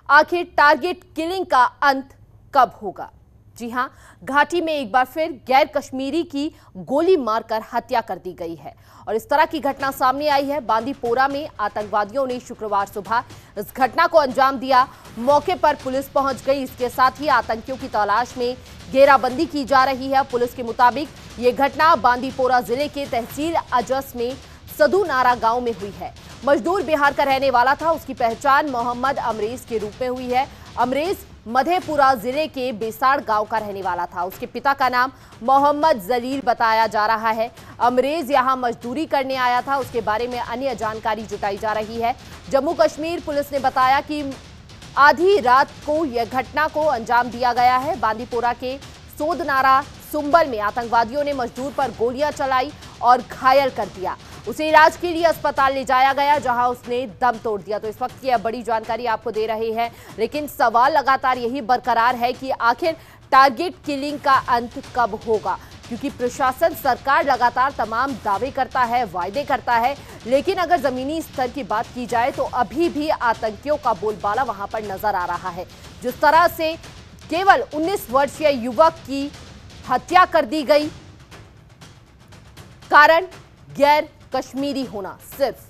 आखिर target killing का अंत कब होगा? जी हां, घाटी में एक बार फिर गैर कश्मीरी की गोली मारकर हत्या कर दी गई है और इस तरह की घटना सामने आई है। बांदीपोरा में आतंकवादियों ने शुक्रवार सुबह इस घटना को अंजाम दिया। मौके पर पुलिस पहुंच गई। इसके साथ ही आतंकियों की तलाश में घेराबंदी की जा रही है। पुलिस के मुताबिक ये घटना बांदीपोरा जिले के तहसील अजस में सदुनारा गांव में हुई है। मजदूर बिहार का रहने वाला था। उसकी पहचान मोहम्मद अमरेज के रूप में हुई है। अमरेज मधेपुरा जिले के बेसाड़ गांव का रहने वाला था। उसके पिता का नाम मोहम्मद जलील बताया जा रहा है। अमरेज यहां मजदूरी करने आया था। उसके बारे में अन्य जानकारी जुटाई जा रही है। जम्मू कश्मीर पुलिस ने बताया कि आधी रात को यह घटना को अंजाम दिया गया है। बांदीपोरा के सोदनारा सुंबल में आतंकवादियों ने मजदूर पर गोलियां चलाई और घायल कर दिया। उसे इलाज के लिए अस्पताल ले जाया गया, जहां उसने दम तोड़ दिया। तो इस वक्त की बड़ी जानकारी आपको दे रहे हैं, लेकिन सवाल लगातार यही बरकरार है कि आखिर टारगेट किलिंग का अंत कब होगा, क्योंकि प्रशासन, सरकार लगातार तमाम दावे करता है, वायदे करता है, लेकिन अगर जमीनी स्तर की बात की जाए तो अभी भी आतंकियों का बोलबाला वहां पर नजर आ रहा है। जिस तरह से केवल 19 वर्षीय युवक की हत्या कर दी गई, कारण गैर कश्मीरी होना सिर्फ।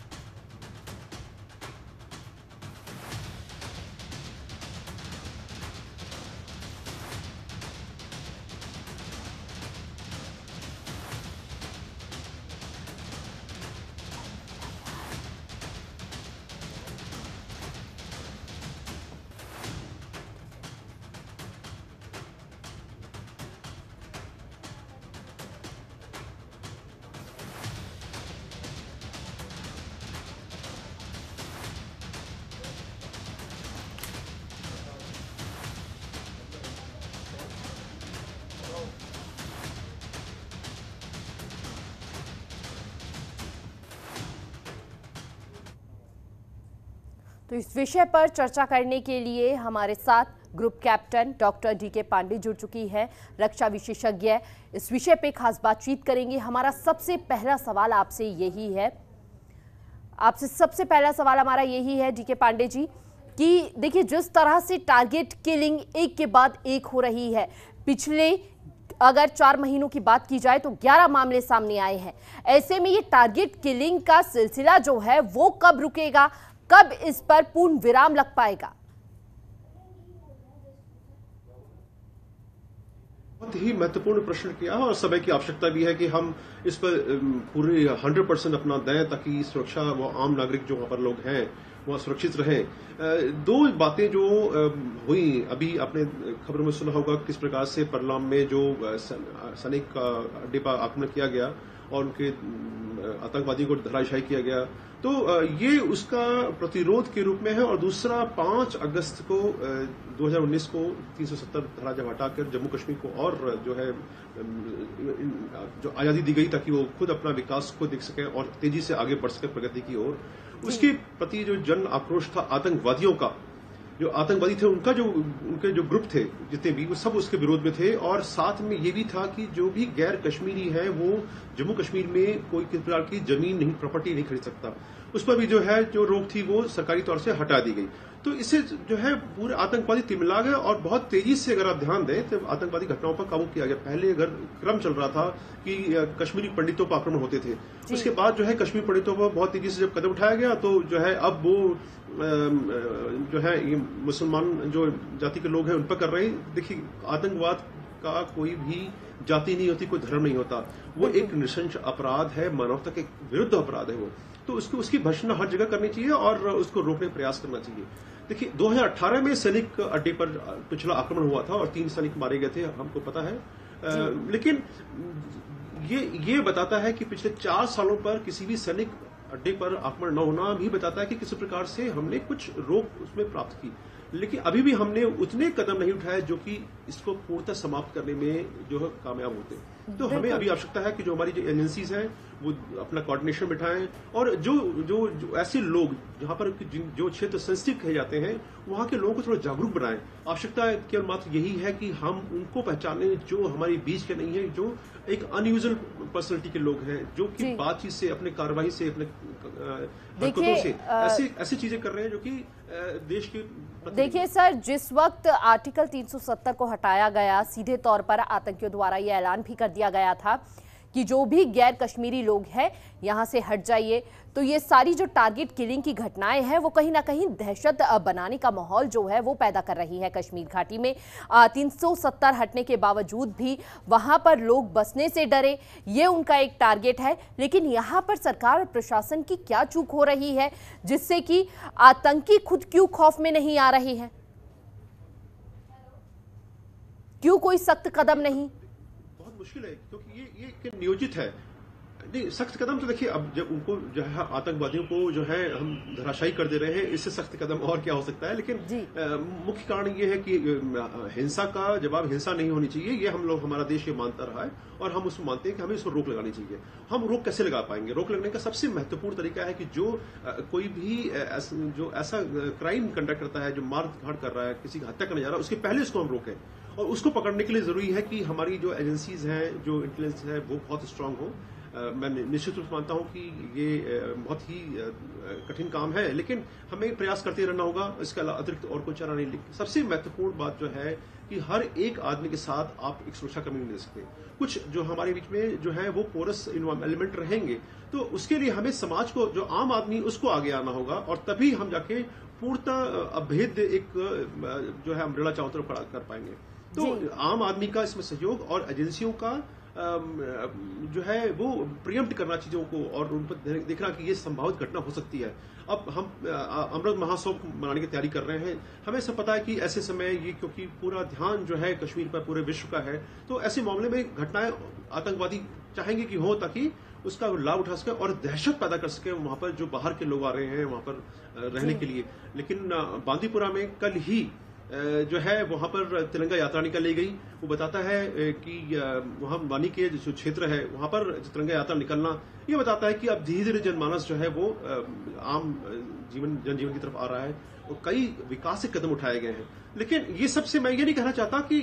तो इस विषय पर चर्चा करने के लिए हमारे साथ group captain doctor DK Pandey जुड़ चुकी है, रक्षा विशेषज्ञ। इस विषय पे खास बातचीत करेंगे। हमारा सबसे पहला सवाल आपसे यही है, डीके पांडे जी, कि देखिए जिस तरह से टारगेट किलिंग एक के बाद एक हो रही है, पिछले अगर 4 महीनों की बात की जाए तो 11 मामले सामने आए हैं। ऐसे में ये टारगेट किलिंग का सिलसिला जो है वो कब रुकेगा, कब इस पर पूर्ण विराम लग पाएगा? बहुत ही महत्वपूर्ण प्रश्न किया और समय की आवश्यकता भी है कि हम इस पर पूरी 100% अपना दें, ताकि सुरक्षा, वो आम नागरिक जो वहां पर लोग हैं वह सुरक्षित रहें। 2 बातें जो हुई, अभी आपने खबर में सुना होगा किस प्रकार से परलाम में जो सैनिक अड्डे पर आक्रमण किया गया और उनके आतंकवादियों को धराशायी किया गया, तो ये उसका प्रतिरोध के रूप में है। और दूसरा, 5 अगस्त को 2019 को 370 धारा जब हटाकर जम्मू कश्मीर को और जो है जो आजादी दी गई, ताकि वो खुद अपना विकास को देख सके और तेजी से आगे बढ़ सके प्रगति की ओर, उसके प्रति जो जन आक्रोश था आतंकवादियों का, जो आतंकवादी थे उनके जो ग्रुप थे जितने भी, वो सब उसके विरोध में थे। और साथ में ये भी था कि जो भी गैर कश्मीरी है वो जम्मू कश्मीर में कोई किसी प्रकार की जमीन नहीं, प्रॉपर्टी नहीं खरीद सकता। उस पर भी जो है जो रोक थी वो सरकारी तौर से हटा दी गई। तो इससे जो है पूरे आतंकवादी तिमिला गए और बहुत तेजी से, अगर आप ध्यान दें, तो आतंकवादी घटनाओं पर काबू किया गया। पहले अगर क्रम चल रहा था कि कश्मीरी पंडितों पर आक्रमण होते थे, उसके बाद जो है कश्मीरी पंडितों पर बहुत तेजी से जब कदम उठाया गया, तो जो है अब वो जो है ये मुसलमान जो जाति के लोग हैं उन पर कर रहे हैं। देखिए, आतंकवाद का कोई भी जाति नहीं होती, कोई धर्म नहीं होता, वो एक नृशंस अपराध है, मानवता के विरुद्ध अपराध है वो। तो उसकी भर्त्सना हर जगह करनी चाहिए और उसको रोकने का प्रयास करना चाहिए। देखिए, 2018 में सैनिक अड्डे पर पिछला आक्रमण हुआ था और 3 सैनिक मारे गए थे, हमको पता है। लेकिन ये बताता है कि पिछले 4 सालों पर किसी भी सैनिक अड्डे पर आक्रमण न होना भी बताता है कि किसी प्रकार से हमने कुछ रोक उसमें प्राप्त की। लेकिन अभी भी हमने उतने कदम नहीं उठाए जो कि इसको पूर्णतः समाप्त करने में जो है कामयाब होते। तो हमें अभी आवश्यकता है कि जो हमारी जो एजेंसीज हैं वो अपना कोऑर्डिनेशन बिठाएं और जो ऐसे लोग जहां पर जो क्षेत्र सेंसिटिव कहे जाते हैं वहां के लोगों को थोड़ा जागरूक बनाएं। आवश्यकता केवल मात्र यही है कि हम उनको पहचानें जो हमारे बीच के नहीं है, जो एक अनयूजुअल पर्सनैलिटी के लोग हैं, जो कि बातचीत से, अपने कार्रवाई से, अपने हरकतों से ऐसी चीजें कर रहे हैं जो कि देश के देखिए सर, जिस वक्त आर्टिकल 370 को हटाया गया, सीधे तौर पर आतंकियों द्वारा यह ऐलान भी कर दिया गया था कि जो भी गैर कश्मीरी लोग हैं यहां से हट जाइए। तो ये सारी जो टारगेट किलिंग की घटनाएं हैं वो कहीं ना कहीं दहशत बनाने का माहौल जो है वो पैदा कर रही है कश्मीर घाटी में। 370 हटने के बावजूद भी वहां पर लोग बसने से डरे, ये उनका एक टारगेट है। लेकिन यहां पर सरकार और प्रशासन की क्या चूक हो रही है जिससे कि आतंकी खुद क्यों खौफ में नहीं आ रहे हैं? क्यों कोई सख्त कदम नहीं? बहुत मुश्किल है क्योंकि ये नियोजित है। नहीं, सख्त कदम तो देखिए, अब जब उनको जो है आतंकवादियों को जो है हम धराशायी कर दे रहे हैं, इससे सख्त कदम और क्या हो सकता है। लेकिन मुख्य कारण ये है कि हिंसा का जवाब हिंसा नहीं होनी चाहिए, ये हम लोग, हमारा देश ये मानता रहा है और हम उसको मानते हैं कि हमें इसको रोक लगानी चाहिए। हम रोक कैसे लगा पाएंगे? रोक लगने का सबसे महत्वपूर्ण तरीका है कि जो कोई भी जो ऐसा क्राइम कंडक्ट करता है, जो मार धाड़ कर रहा है, किसी की हत्या करने जा रहा है, उसके पहले उसको हम रोकें। और उसको पकड़ने के लिए जरूरी है कि हमारी जो एजेंसीज हैं, जो इंटेलिजेंस है, वो बहुत स्ट्रांग हो। मैं निश्चित रूप से मानता हूं कि ये बहुत ही कठिन काम है, लेकिन हमें प्रयास करते रहना होगा। इसके अतिरिक्त और कोई चारा नहीं। सबसे महत्वपूर्ण बात जो है कि हर एक आदमी के साथ आप एक सुरक्षा कर्मी नहीं दे सकते। कुछ जो हमारे बीच में जो है वो पोरस एलिमेंट रहेंगे, तो उसके लिए हमें समाज को, जो आम आदमी, उसको आगे आना होगा और तभी हम जाके पूर्णतः अभेद्य एक जो है अम्ब्रेला चारों तरफ खड़ा कर पाएंगे। तो आम आदमी का इसमें सहयोग और एजेंसियों का जो है वो प्रियम्प्ट करना चीजों को और उन पर देखना कि ये संभावित घटना हो सकती है। अब हम अमृत महोत्सव मनाने की तैयारी कर रहे हैं। हमें सब पता है कि ऐसे समय ये, क्योंकि पूरा ध्यान जो है कश्मीर पर पूरे विश्व का है, तो ऐसे मामले में घटनाएं आतंकवादी चाहेंगे कि हो, ताकि उसका लाभ उठा सके और दहशत पैदा कर सके वहां पर जो बाहर के लोग आ रहे हैं वहां पर रहने के लिए। लेकिन बांदीपुरा में कल ही जो है वहां पर तिरंगा यात्रा निकाली गई। वो बताता है कि वहां वानी के जो क्षेत्र है वहां पर तिरंगा यात्रा निकलना, ये बताता है कि अब धीरे धीरे जनमानस जो है वो आम जनजीवन की तरफ आ रहा है और कई विकास के कदम उठाए गए हैं। लेकिन ये सबसे, मैं ये नहीं कहना चाहता कि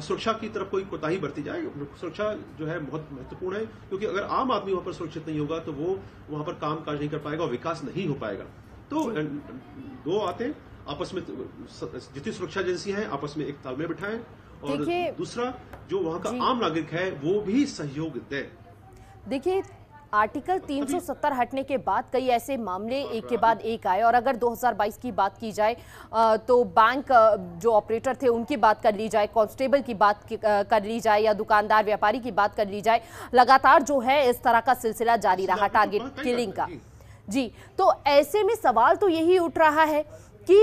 सुरक्षा की तरफ कोई कोताही बरती जाए। सुरक्षा जो है बहुत महत्वपूर्ण है, क्योंकि अगर आम आदमी वहां पर सुरक्षित नहीं होगा तो वो वहां पर काम काज नहीं कर पाएगा और विकास नहीं हो पाएगा। तो दो आते आपस में, जितनी सुरक्षा एजेंसी है आपस में एक तालमेल बिठाएं और दूसरा जो वहां का आम नागरिक है वो भी सहयोग दे। देखिए, आर्टिकल 370 हटने के बाद कई ऐसे मामले एक के बाद एक आए और अगर 2022 की बात की जाए तो बैंक जो ऑपरेटर थे उनकी बात कर ली जाए, कांस्टेबल की बात कर ली जाए या दुकानदार व्यापारी की बात कर ली जाए, लगातार जो है इस तरह का सिलसिला जारी रहा टारगेट किलिंग का। जी, तो ऐसे में सवाल तो यही उठ रहा है कि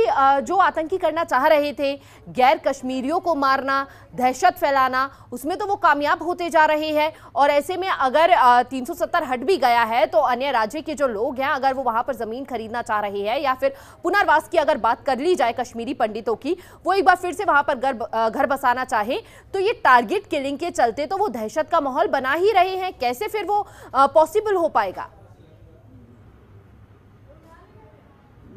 जो आतंकी करना चाह रहे थे, गैर कश्मीरियों को मारना, दहशत फैलाना, उसमें तो वो कामयाब होते जा रहे हैं। और ऐसे में अगर 370 हट भी गया है तो अन्य राज्य के जो लोग हैं, अगर वो वहां पर जमीन खरीदना चाह रहे हैं या फिर पुनर्वास की अगर बात कर ली जाए कश्मीरी पंडितों की, वो एक बार फिर से वहां पर घर बसाना चाहे, तो ये टारगेट किलिंग के चलते तो वो दहशत का माहौल बना ही रहे हैं। कैसे फिर वो पॉसिबल हो पाएगा?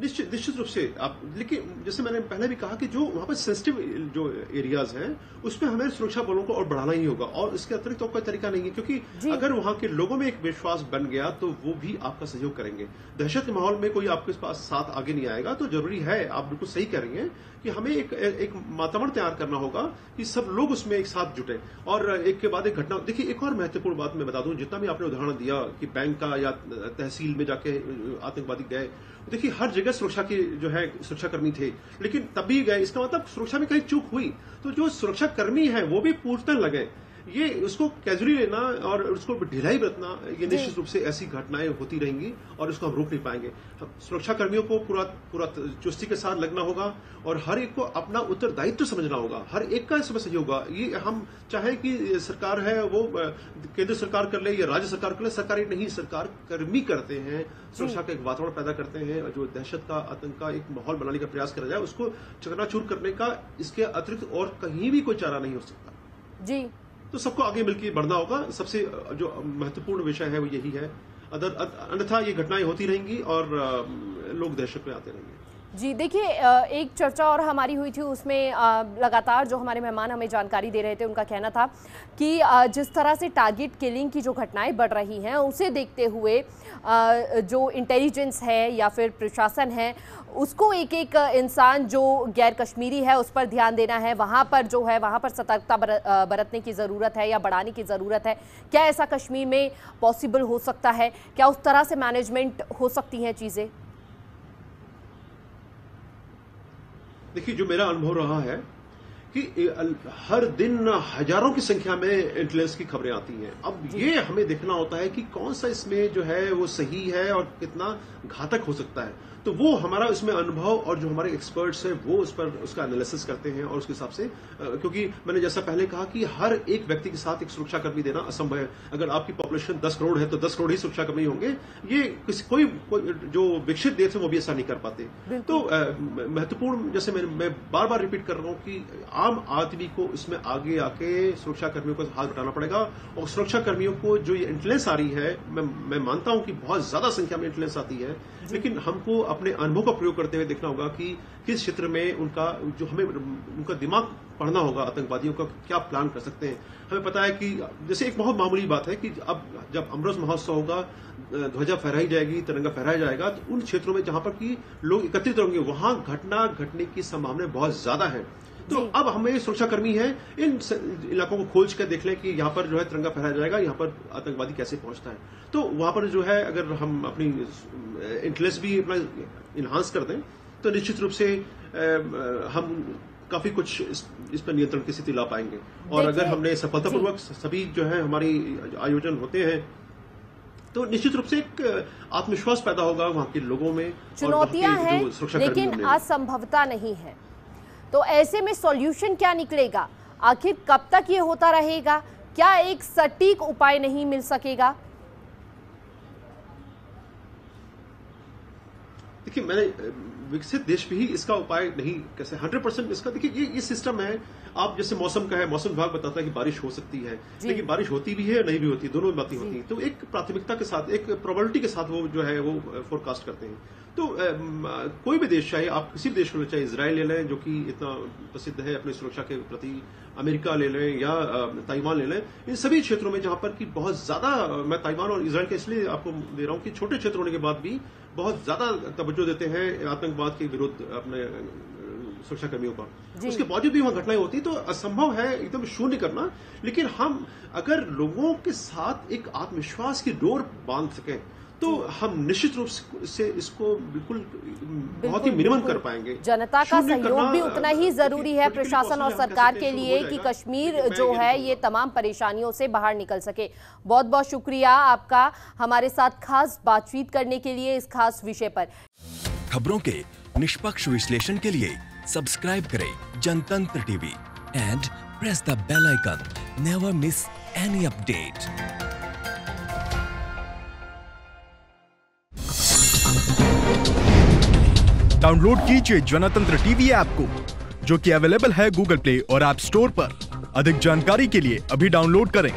निश्चित रूप से आप, लेकिन जैसे मैंने पहले भी कहा कि जो वहां पर सेंसिटिव जो एरियाज हैं उसमें हमें सुरक्षा बलों को और बढ़ाना ही होगा और इसके अतिरिक्त तो कोई तरीका नहीं है, क्योंकि अगर वहां के लोगों में एक विश्वास बन गया तो वो भी आपका सहयोग करेंगे। दहशत के माहौल में कोई आपके पास साथ आगे नहीं आएगा। तो जरूरी है, आप बिल्कुल सही कह रही हैं, कि हमें एक वातावरण तैयार करना होगा कि सब लोग उसमें एक साथ जुटे और एक के बाद एक घटना। देखिए, एक और महत्वपूर्ण बात मैं बता दूं, जितना भी आपने उदाहरण दिया कि बैंक का या तहसील में जाके आतंकवादी गए, देखिए हर जगह सुरक्षा की जो है सुरक्षाकर्मी थे, लेकिन तब भी गए। इसका मतलब सुरक्षा में कहीं चूक हुई तो जो सुरक्षाकर्मी है वो भी पूछने लगे। ये उसको कैजुअली लेना और उसको ढिलाई बरतना, ये निश्चित रूप से ऐसी घटनाएं होती रहेंगी और इसको हम रोक नहीं पाएंगे। सुरक्षा कर्मियों को पूरा चुस्ती के साथ लगना होगा और हर एक को अपना उत्तरदायित्व समझना होगा। हर एक का इसमें सहयोग होगा। ये हम चाहे कि सरकार है वो केंद्र सरकार कर ले या राज्य सरकार कर ले, सरकारी नहीं, सरकार कर्मी करते हैं, सुरक्षा का एक वातावरण पैदा करते हैं। जो दहशत का, आतंक का एक माहौल बनाने का प्रयास करा जाए, उसको चकनाचूर करने का इसके अतिरिक्त और कहीं भी कोई चारा नहीं हो सकता। जी, तो सबको आगे मिलकर बढ़ना होगा। सबसे जो महत्वपूर्ण विषय है वो यही है। अन्यथा ये घटनाएं होती रहेंगी और लोग दहशत में आते रहेंगे। जी देखिए, एक चर्चा और हमारी हुई थी, उसमें लगातार जो हमारे मेहमान हमें जानकारी दे रहे थे उनका कहना था कि जिस तरह से टारगेट किलिंग की जो घटनाएं बढ़ रही हैं उसे देखते हुए जो इंटेलिजेंस है या फिर प्रशासन है उसको एक एक इंसान जो गैर कश्मीरी है उस पर ध्यान देना है, वहाँ पर जो है वहाँ पर सतर्कता बरतने की ज़रूरत है या बढ़ाने की ज़रूरत है। क्या ऐसा कश्मीर में पॉसिबल हो सकता है? क्या उस तरह से मैनेजमेंट हो सकती हैं चीज़ें? देखिए, जो मेरा अनुभव रहा है कि हर दिन हजारों की संख्या में इंटेलिजेंस की खबरें आती हैं। अब ये हमें देखना होता है कि कौन सा इसमें जो है वो सही है और कितना घातक हो सकता है। तो वो हमारा इसमें अनुभव और जो हमारे एक्सपर्ट्स हैं वो उस पर उसका एनालिसिस करते हैं और उसके हिसाब से, क्योंकि मैंने जैसा पहले कहा कि हर एक व्यक्ति के साथ एक सुरक्षाकर्मी देना असंभव है। अगर आपकी पॉपुलेशन 10 करोड़ है तो 10 करोड़ ही सुरक्षाकर्मी होंगे। ये कोई जो विकसित देश है वो भी ऐसा नहीं कर पाते। तो महत्वपूर्ण, जैसे मैं बार बार रिपीट कर रहा हूं कि आम आदमी को इसमें आगे आके सुरक्षाकर्मियों को हाथ बटाना पड़ेगा। और सुरक्षाकर्मियों को जो ये इंटेलिजेंस आ रही है, मैं मानता हूं कि बहुत ज्यादा संख्या में इंटेलिजेंस आती है, लेकिन हमको अपने अनुभव का प्रयोग करते हुए देखना होगा कि किस क्षेत्र में उनका दिमाग पढ़ना होगा। आतंकवादियों का क्या प्लान कर सकते हैं। हमें पता है कि जैसे एक बहुत मामूली बात है कि अब जब अमृत महोत्सव होगा, ध्वजा फहराई जाएगी, तिरंगा फहराया जाएगा, तो उन क्षेत्रों में जहां पर कि लोग एकत्रित होंगे वहां घटना घटने की संभावना बहुत ज्यादा है। तो अब हमें सुरक्षाकर्मी हैं, इन इलाकों को खोज कर देख लें कि यहाँ पर जो है तिरंगा फहराया जाएगा, यहाँ पर आतंकवादी कैसे पहुंचता है। तो वहां पर जो है अगर हम अपनी इंटेलिजेंस भी अपना इन्हांस कर दें तो निश्चित रूप से हम काफी कुछ इस पर नियंत्रण की स्थिति ला पाएंगे। और अगर हमने सफलतापूर्वक सभी जो है हमारी आयोजन होते हैं तो निश्चित रूप से एक आत्मविश्वास पैदा होगा वहां के लोगों में। चुनौतियां हैं लेकिन असंभवता नहीं है, तो ऐसे में सॉल्यूशन क्या निकलेगा? आखिर कब तक ये होता रहेगा? क्या एक सटीक उपाय नहीं मिल सकेगा? देखिए, मैंने विकसित देश भी इसका उपाय नहीं कैसे 100% इसका, देखिए ये सिस्टम है। आप जैसे मौसम का है, मौसम विभाग बताता है कि बारिश हो सकती है, लेकिन बारिश होती भी है नहीं भी होती, दोनों बातें होती हैं। तो एक प्राथमिकता के साथ, एक प्रोबेबिलिटी के साथ वो जो है वो फोरकास्ट करते हैं। तो कोई भी देश, चाहे आप किसी भी देश को ले, चाहे इजराइल ले लें जो कि इतना प्रसिद्ध है अपनी सुरक्षा के प्रति, अमेरिका ले लें या ताइवान ले लें, इन सभी क्षेत्रों में जहां पर कि बहुत ज्यादा, मैं ताइवान और इजराइल के इसलिए आपको दे रहा हूं कि छोटे क्षेत्र होने के बाद भी बहुत ज्यादा तवज्जो देते हैं आतंकवाद के विरुद्ध अपने सुरक्षाकर्मियों पर। उसके बावजूद भी वहां घटनाएं होती, तो असंभव है एकदम शून्य करना। लेकिन हम अगर लोगों के साथ एक आत्मविश्वास की डोर बांध सकें तो हम निश्चित रूप से इसको बिल्कुल बहुत ही मिनिमम कर पाएंगे। जनता का सहयोग भी उतना ही जरूरी है प्रशासन और सरकार के लिए कि कश्मीर जो है ये तमाम परेशानियों से बाहर निकल सके। बहुत बहुत शुक्रिया आपका हमारे साथ खास बातचीत करने के लिए इस खास विषय पर। खबरों के निष्पक्ष विश्लेषण के लिए सब्सक्राइब करें Jantantra TV and press the bell icon. Never miss any update. Download कीजिए जनतंत्र टीवी ऐप को, जो कि अवेलेबल है गूगल प्ले और ऐप स्टोर पर। अधिक जानकारी के लिए अभी डाउनलोड करें।